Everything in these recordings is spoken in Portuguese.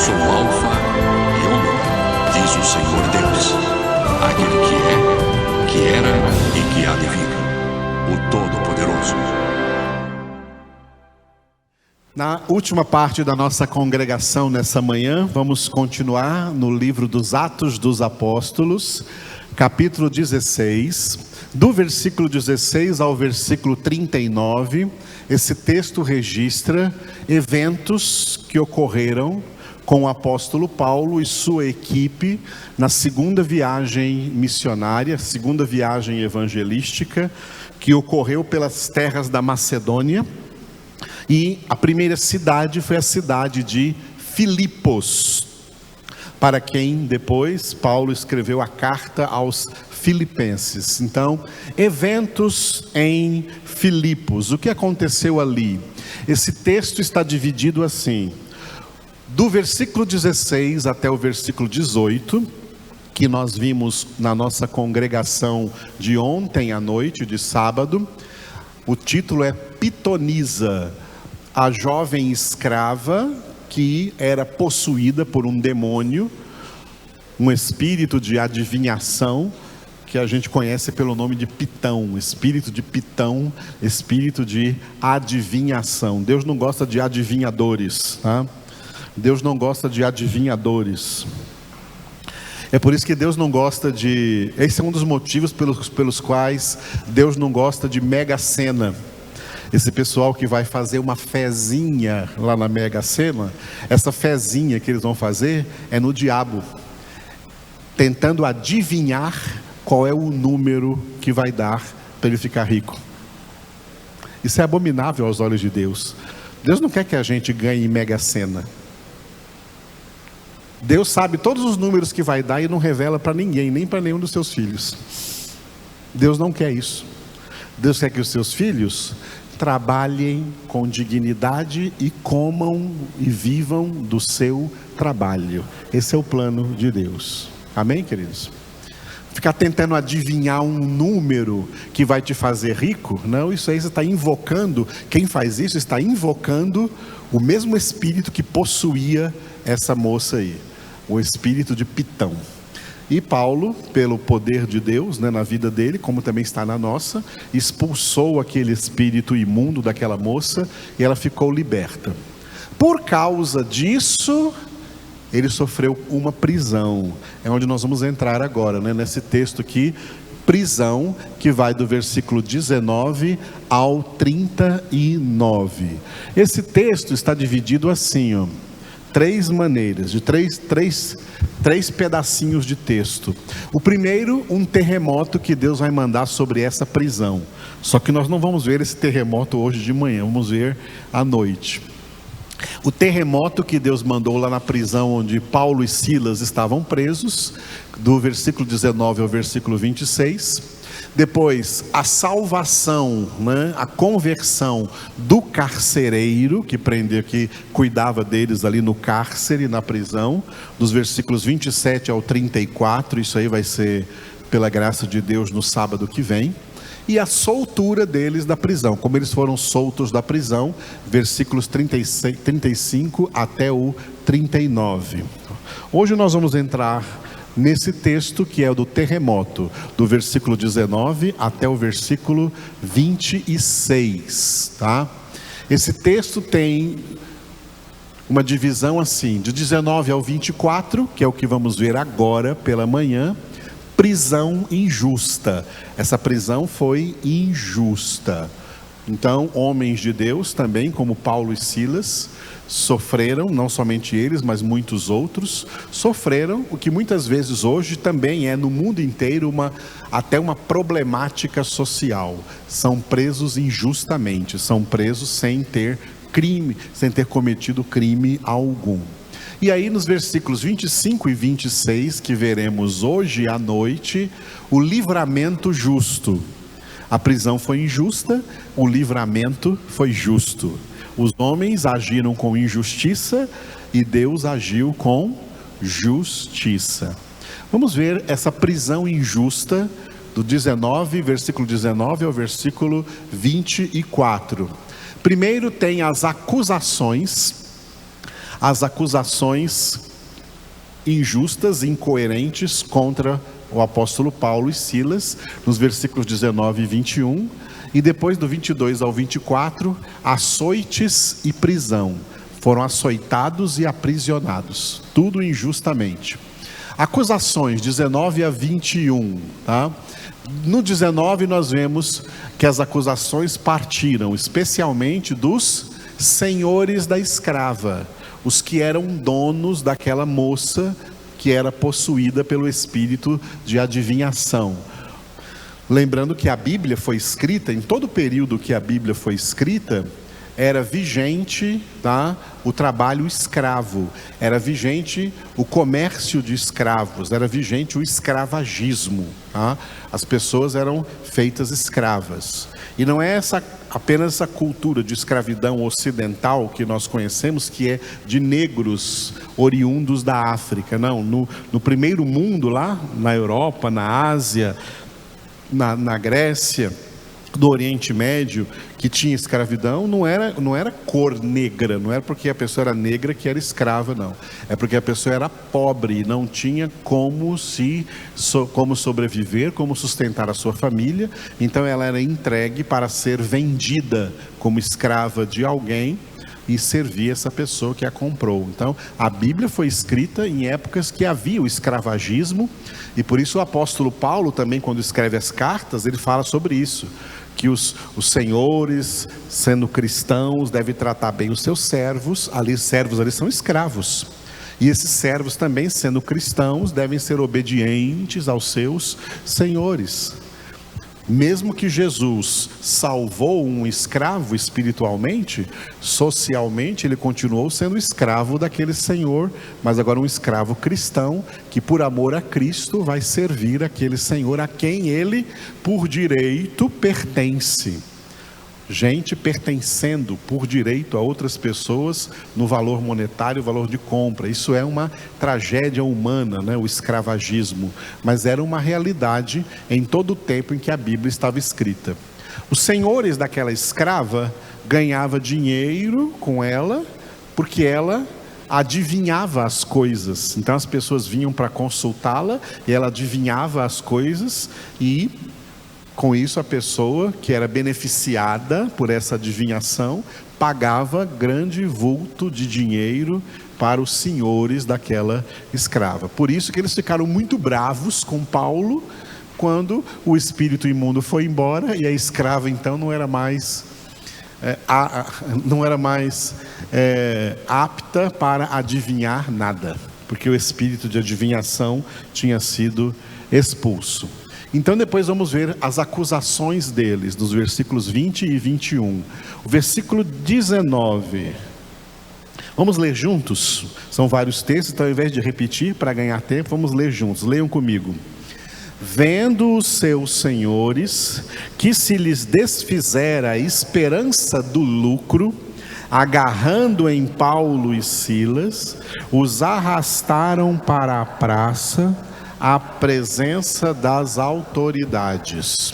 sou o Alfa e Ômega, diz o Senhor Deus, aquele que era e que há de vir, o Todo-Poderoso. Na última parte da nossa congregação nessa manhã, vamos continuar no livro dos Atos dos Apóstolos, capítulo 16, do versículo 16 ao versículo 39. Esse texto registra eventos que ocorreram com o apóstolo Paulo e sua equipe na segunda viagem missionária, segunda viagem evangelística, que ocorreu pelas terras da Macedônia. E a primeira cidade foi a cidade de Filipos, para quem depois Paulo escreveu a carta aos Filipenses. Então, eventos em Filipos. O que aconteceu ali? Esse texto está dividido assim: do versículo 16 até o versículo 18, que nós vimos na nossa congregação de ontem à noite, de sábado. O título é Pitonisa, a jovem escrava que era possuída por um demônio, um espírito de adivinhação, que a gente conhece pelo nome de Pitão, espírito de Pitão, espírito de adivinhação. Deus não gosta de adivinhadores, tá? Deus não gosta de adivinhadores. É por isso que Deus não gosta de... Esse é um dos motivos pelos quais Deus não gosta de Mega Sena. Esse pessoal que vai fazer uma fezinha lá na Mega Sena, essa fezinha que eles vão fazer é no diabo, tentando adivinhar qual é o número que vai dar para ele ficar rico. Isso é abominável aos olhos de Deus. Deus não quer que a gente ganhe Mega Sena. Deus sabe todos os números que vai dar e não revela para ninguém, nem para nenhum dos seus filhos. Deus não quer isso. Deus quer que os seus filhos trabalhem com dignidade e comam e vivam do seu trabalho. Esse é o plano de Deus. Amém, queridos? Ficar tentando adivinhar um número que vai te fazer rico, não, isso aí você está invocando, quem faz isso está invocando o mesmo espírito que possuía essa moça aí, o espírito de Pitão. E Paulo, pelo poder de Deus, na vida dele, como também está na nossa, expulsou aquele espírito imundo daquela moça e ela ficou liberta. Por causa disso, ele sofreu uma prisão. É onde nós vamos entrar agora, nesse texto aqui, prisão, que vai do versículo 19 ao 39. Esse texto está dividido assim, ó, três maneiras, de três pedacinhos de texto. O primeiro, um terremoto que Deus vai mandar sobre essa prisão. Só que nós não vamos ver esse terremoto hoje de manhã, vamos ver à noite. O terremoto que Deus mandou lá na prisão onde Paulo e Silas estavam presos, do versículo 19 ao versículo 26. Depois, a salvação, a conversão do carcereiro, que cuidava deles ali no cárcere, na prisão, dos versículos 27 ao 34, isso aí vai ser pela graça de Deus no sábado que vem. E a soltura deles da prisão, como eles foram soltos da prisão, versículos 35 até o 39. Hoje nós vamos entrar nesse texto que é o do terremoto, do versículo 19 até o versículo 26, tá? Esse texto tem uma divisão assim, de 19 ao 24, que é o que vamos ver agora pela manhã. Prisão injusta. Essa prisão foi injusta. Então, homens de Deus também, como Paulo e Silas, sofreram, não somente eles, mas muitos outros, sofreram o que muitas vezes hoje também é no mundo inteiro até uma problemática social. São presos injustamente, são presos sem ter crime, sem ter cometido crime algum. E aí nos versículos 25 e 26, que veremos hoje à noite, o livramento justo. A prisão foi injusta, o livramento foi justo. Os homens agiram com injustiça e Deus agiu com justiça. Vamos ver essa prisão injusta do 19, versículo 19 ao versículo 24. Primeiro tem as acusações as acusações injustas, incoerentes contra o apóstolo Paulo e Silas, nos versículos 19 e 21, e depois do 22 ao 24, açoites e prisão. Foram açoitados e aprisionados, tudo injustamente. Acusações 19 a 21, tá? No 19 nós vemos que as acusações partiram especialmente dos senhores da escrava, os que eram donos daquela moça que era possuída pelo espírito de adivinhação. Lembrando que a Bíblia foi escrita, em todo o período que a Bíblia foi escrita, era vigente, tá, o trabalho escravo, era vigente o comércio de escravos, era vigente o escravagismo, tá? As pessoas eram feitas escravas. E não é apenas essa cultura de escravidão ocidental que nós conhecemos, que é de negros oriundos da África. Não, no primeiro mundo lá, na Europa, na Ásia, na Grécia, do Oriente Médio, que tinha escravidão, não era cor negra, não era porque a pessoa era negra que era escrava, não. É porque a pessoa era pobre, não tinha como sobreviver, como sustentar a sua família, então ela era entregue para ser vendida como escrava de alguém e servir essa pessoa que a comprou. Então, a Bíblia foi escrita em épocas que havia o escravagismo, e por isso o apóstolo Paulo também, quando escreve as cartas, ele fala sobre isso, que os senhores, sendo cristãos, devem tratar bem os seus servos. Servos ali são escravos, e esses servos também, sendo cristãos, devem ser obedientes aos seus senhores. Mesmo que Jesus salvou um escravo espiritualmente, socialmente ele continuou sendo escravo daquele senhor, mas agora um escravo cristão, que por amor a Cristo vai servir aquele senhor a quem ele, por direito, pertence. Gente pertencendo por direito a outras pessoas no valor monetário, valor de compra. Isso é uma tragédia humana, né? O escravagismo. Mas era uma realidade em todo o tempo em que a Bíblia estava escrita. Os senhores daquela escrava ganhavam dinheiro com ela, porque ela adivinhava as coisas. Então as pessoas vinham para consultá-la e ela adivinhava as coisas, e com isso a pessoa que era beneficiada por essa adivinhação pagava grande vulto de dinheiro para os senhores daquela escrava. Por isso que eles ficaram muito bravos com Paulo quando o espírito imundo foi embora e a escrava então não era mais apta para adivinhar nada, porque o espírito de adivinhação tinha sido expulso. Então depois vamos ver as acusações deles, dos versículos 20 e 21. O versículo 19, vamos ler juntos? São vários textos, então ao invés de repetir para ganhar tempo, vamos ler juntos. Leiam comigo. Vendo os seus senhores que se lhes desfizera a esperança do lucro, agarrando em Paulo e Silas, os arrastaram para a praça, à presença das autoridades.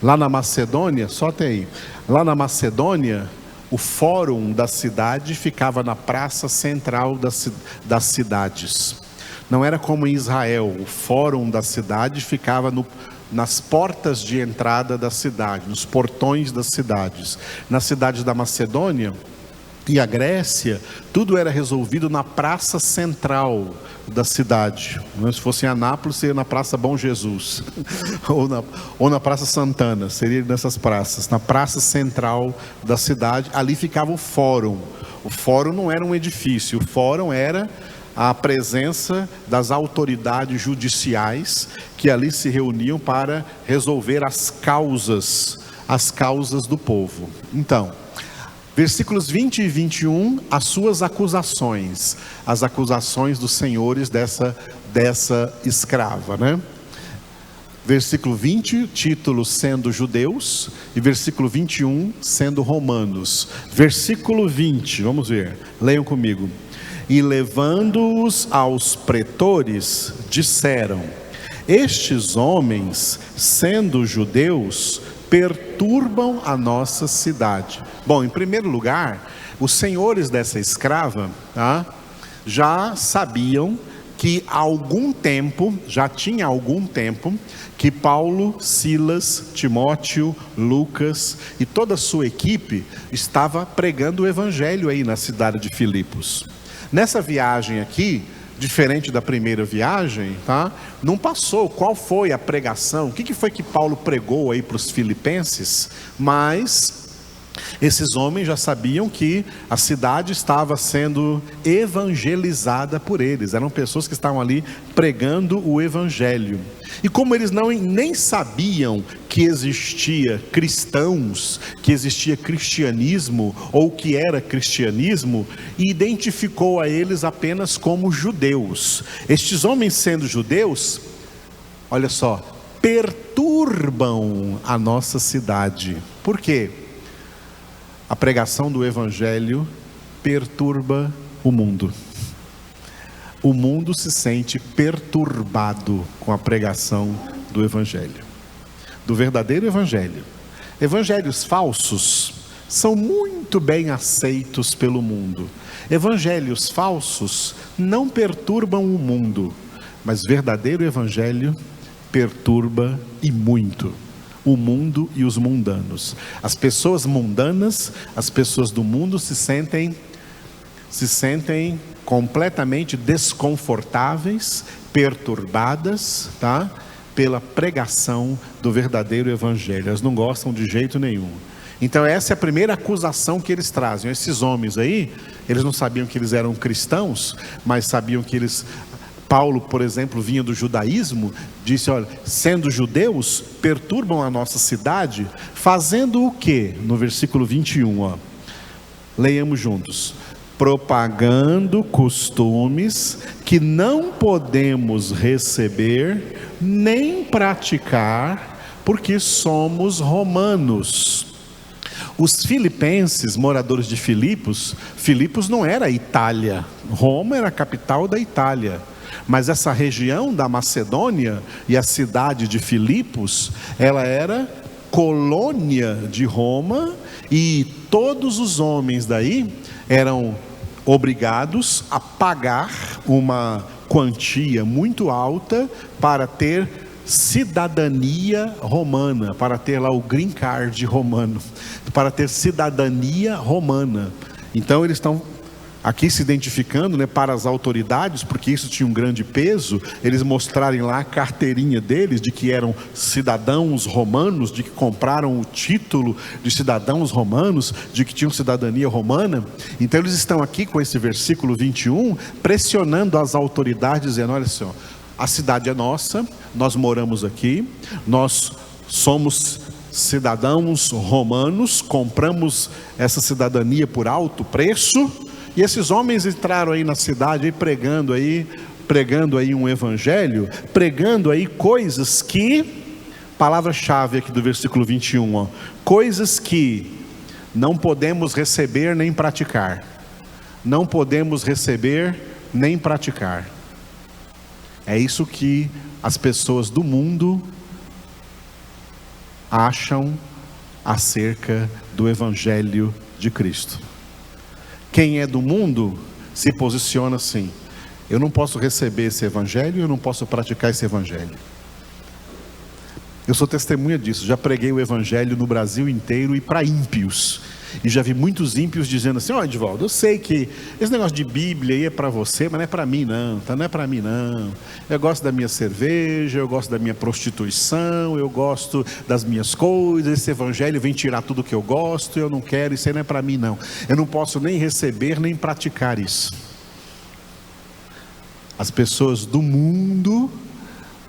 Lá na Macedônia, só tem aí, lá na Macedônia, o fórum da cidade ficava na praça central das cidades. Não era como em Israel, o fórum da cidade ficava nas portas de entrada da cidade, nos portões das cidades. Na cidade da Macedônia e a Grécia, tudo era resolvido na praça central da cidade. Se fosse em Anápolis, seria na Praça Bom Jesus, ou na Praça Santana, seria nessas praças, na praça central da cidade. Ali ficava o fórum. O fórum não era um edifício, o fórum era a presença das autoridades judiciais que ali se reuniam para resolver as causas do povo. Então, versículos 20 e 21, as suas acusações, as acusações dos senhores dessa escrava, né? Versículo 20, título sendo judeus, e versículo 21, sendo romanos. Versículo 20, vamos ver, leiam comigo. E levando-os aos pretores, disseram: estes homens, sendo judeus, perturbam a nossa cidade. Bom, em primeiro lugar, os senhores dessa escrava, tá, já sabiam que já tinha algum tempo, que Paulo, Silas, Timóteo, Lucas e toda a sua equipe estava pregando o evangelho aí na cidade de Filipos. Nessa viagem aqui, diferente da primeira viagem, tá? Não passou qual foi a pregação, o que foi que Paulo pregou aí para os filipenses, mas esses homens já sabiam que a cidade estava sendo evangelizada por eles, eram pessoas que estavam ali pregando o evangelho. E como eles nem sabiam que existia cristãos, que existia cristianismo, ou que era cristianismo, identificou a eles apenas como judeus. Estes homens, sendo judeus, olha só, perturbam a nossa cidade. Por quê? A pregação do evangelho perturba o mundo. O mundo se sente perturbado com a pregação do evangelho, do verdadeiro evangelho. Evangelhos falsos são muito bem aceitos pelo mundo. Evangelhos falsos não perturbam o mundo, mas verdadeiro evangelho perturba e muito o mundo e os mundanos. As pessoas mundanas, as pessoas do mundo se sentem completamente desconfortáveis, perturbadas, tá? Pela pregação do verdadeiro evangelho. Elas não gostam de jeito nenhum. Então essa é a primeira acusação que eles trazem. Esses homens aí, eles não sabiam que eles eram cristãos, mas sabiam que Paulo, por exemplo, vinha do judaísmo, disse, olha, sendo judeus, perturbam a nossa cidade, fazendo o quê? No versículo 21, ó. Leiamos juntos. Propagando costumes que não podemos receber, nem praticar, porque somos romanos. Os filipenses, moradores de Filipos não era a Itália, Roma era a capital da Itália. Mas essa região da Macedônia e a cidade de Filipos, ela era colônia de Roma, e todos os homens daí eram obrigados a pagar uma quantia muito alta para ter cidadania romana, para ter lá o green card romano, para ter cidadania romana. Então eles estão aqui se identificando, né, para as autoridades, porque isso tinha um grande peso, eles mostrarem lá a carteirinha deles, de que eram cidadãos romanos, de que compraram o título de cidadãos romanos, de que tinham cidadania romana. Então eles estão aqui com esse versículo 21, pressionando as autoridades, dizendo, olha só, a cidade é nossa, nós moramos aqui, nós somos cidadãos romanos, compramos essa cidadania por alto preço. E esses homens entraram aí na cidade, aí pregando aí um evangelho, pregando aí coisas que, palavra-chave aqui do versículo 21, ó, coisas que não podemos receber nem praticar. Não podemos receber nem praticar. É isso que as pessoas do mundo acham acerca do evangelho de Cristo. Quem é do mundo se posiciona assim: eu não posso receber esse evangelho, eu não posso praticar esse evangelho. Eu sou testemunha disso, já preguei o evangelho no Brasil inteiro e para ímpios. E já vi muitos ímpios dizendo assim: ó, Edivaldo, eu sei que esse negócio de Bíblia aí é para você, mas não é para mim não, tá? Não é para mim não. Eu gosto da minha cerveja, eu gosto da minha prostituição, eu gosto das minhas coisas, esse evangelho vem tirar tudo que eu gosto, eu não quero, isso aí não é para mim não. Eu não posso nem receber, nem praticar isso. As pessoas do mundo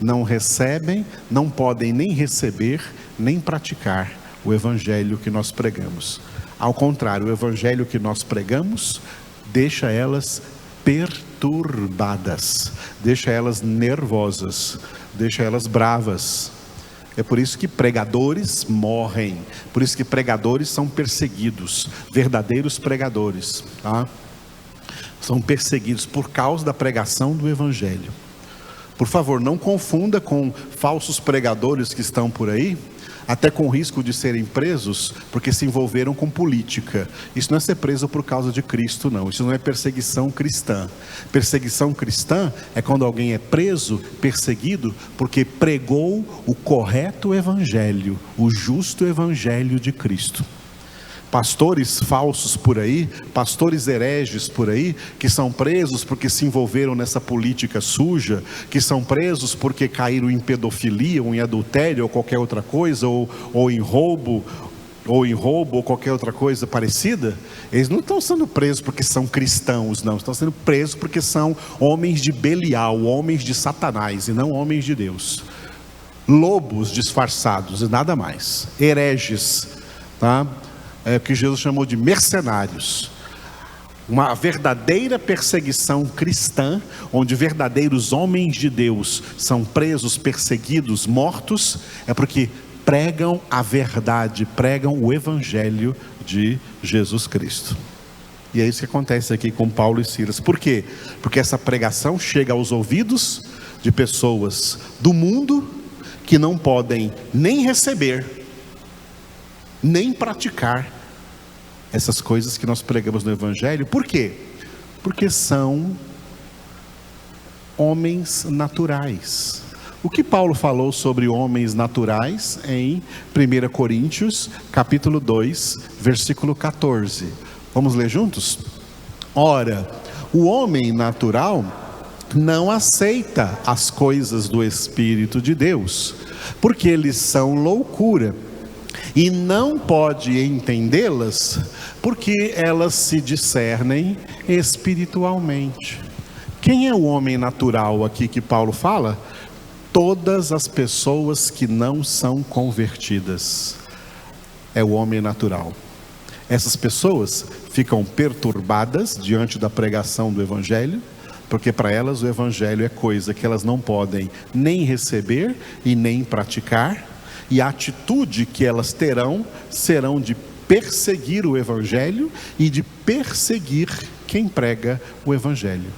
não recebem, não podem nem receber, nem praticar o evangelho que nós pregamos. Ao contrário, o evangelho que nós pregamos deixa elas perturbadas, deixa elas nervosas, deixa elas bravas. É por isso que pregadores morrem, por isso que pregadores são perseguidos, verdadeiros pregadores, tá? São perseguidos por causa da pregação do evangelho. Por favor, não confunda com falsos pregadores que estão por aí, até com risco de serem presos, porque se envolveram com política. Isso não é ser preso por causa de Cristo, não. Isso não é perseguição cristã. Perseguição cristã é quando alguém é preso, perseguido, porque pregou o correto evangelho, o justo evangelho de Cristo. Pastores falsos por aí, pastores hereges por aí, que são presos porque se envolveram nessa política suja, que são presos porque caíram em pedofilia, ou em adultério, ou qualquer outra coisa, ou em roubo, ou qualquer outra coisa parecida. Eles não estão sendo presos porque são cristãos, não. Estão sendo presos porque são homens de Belial, homens de Satanás, e não homens de Deus. Lobos disfarçados e nada mais. Hereges, tá? É o que Jesus chamou de mercenários. Uma verdadeira perseguição cristã, onde verdadeiros homens de Deus são presos, perseguidos, mortos, é porque pregam a verdade, pregam o evangelho de Jesus Cristo. E é isso que acontece aqui com Paulo e Silas. Por quê? Porque essa pregação chega aos ouvidos de pessoas do mundo que não podem nem receber, nem praticar essas coisas que nós pregamos no evangelho. Por quê? Porque são homens naturais. O que Paulo falou sobre homens naturais em 1 Coríntios, capítulo 2, versículo 14. Vamos ler juntos? Ora, o homem natural não aceita as coisas do Espírito de Deus, porque eles são loucura, e não pode entendê-las, porque elas se discernem espiritualmente. Quem é o homem natural aqui que Paulo fala? Todas as pessoas que não são convertidas. É o homem natural. Essas pessoas ficam perturbadas diante da pregação do evangelho, porque para elas o evangelho é coisa que elas não podem nem receber e nem praticar. E a atitude que elas terão serão de perseguir o evangelho e de perseguir quem prega o evangelho.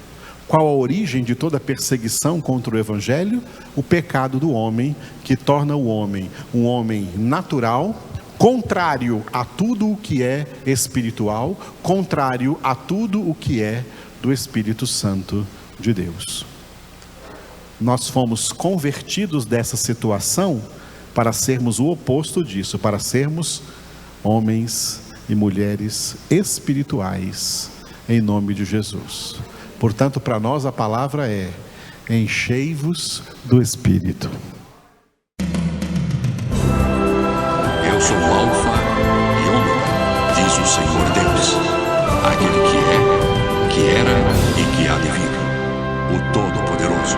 Qual a origem de toda perseguição contra o evangelho? O pecado do homem, que torna o homem um homem natural, contrário a tudo o que é espiritual, contrário a tudo o que é do Espírito Santo de Deus. Nós fomos convertidos dessa situação para sermos o oposto disso, para sermos homens e mulheres espirituais, em nome de Jesus. Portanto, para nós a palavra é: enchei-vos do Espírito. Eu sou o Alfa e Ômega, diz o Senhor Deus, aquele que é, que era e que há de vir, o Todo-Poderoso.